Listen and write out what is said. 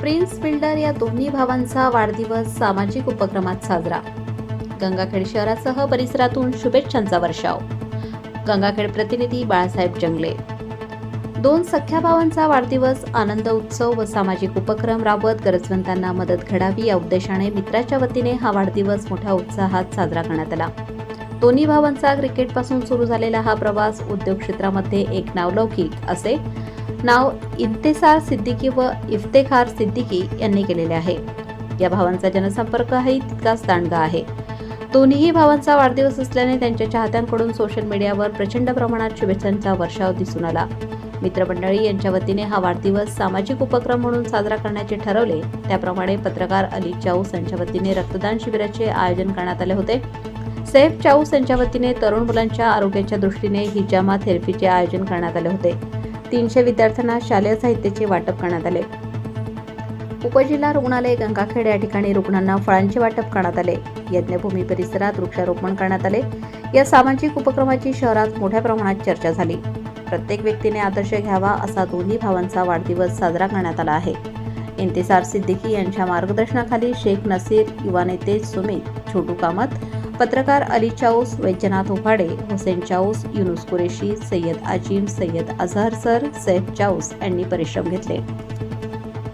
Prince builder या दोन्ही भावांचा वाढदिवस सामाजिक उपक्रमात साजरा. गंगाखेड शहरासह परिसरातून शुभेच्छांचा वर्षाव. गंगाखेड प्रतिनिधी बाळासाहेब जंगले. दोन सख्या भावांचा वाढदिवस, आनंद उत्सव व सामाजिक उपक्रम राबवत गरजवंतांना मदत घडावी या उद्देशाने मित्राच्या वतीने हा वाढदिवस मोठ्या उत्साहात साजरा करण्यात आला. दोन्ही भावांचा क्रिकेटपासून सुरू झालेला हा प्रवास उद्योग क्षेत्रामध्ये एक नावलौकिक असे नाव इंतेसार सिद्दीकी व इफ्तेखार सिद्दीकी यांनी केलेले आहे. या भावांचा जनसंपर्कही तितकाच दांडगा आहे. दोन्ही भावांचा वाढदिवस असल्याने त्यांच्या चाहत्यांकडून सोशल मीडियावर प्रचंड प्रमाणात शुभेच्छांचा वर्षाव दिसून आला. मित्रमंडळी यांच्या वतीने हा वाढदिवस सामाजिक उपक्रम म्हणून साजरा करण्याचे ठरवले. त्याप्रमाणे पत्रकार अली चाऊस यांच्या वतीने रक्तदान शिबिराचे आयोजन करण्यात आले होते. सैफ चाऊस यांच्या वतीने तरुण मुलांच्या आरोग्याच्या दृष्टीने हिजामा थेरपीचे आयोजन करण्यात आले होते. 300 विद्यार्थ्यांना शालेय साहित्याचे वाटप करण्यात आले. उपजिल्हा रुग्णालय गंगाखेड या ठिकाणी रुग्णांना फळांचे वाटप करण्यात आले. यज्ञभूमी परिसरात वृक्षारोपण करण्यात आले. या सामाजिक उपक्रमाची शहरात मोठ्या प्रमाणात चर्चा झाली. प्रत्येक व्यक्तीने आदर्श घ्यावा असा दोन्ही भावांचा वाढदिवस साजरा करण्यात आला आहे. इंतेसार सिद्दीकी यांच्या मार्गदर्शनाखाली शेख नसीर, युवा नेते सुमित, छोटू कामत, पत्रकार अली चाऊस, वैद्यनाथ उफाडे, हुसेन चाऊस, युनुस कुरेशी, सय्यद आजिम, सय्यद अझहर सर, सैफ चाऊस यांनी परिश्रम घेतले.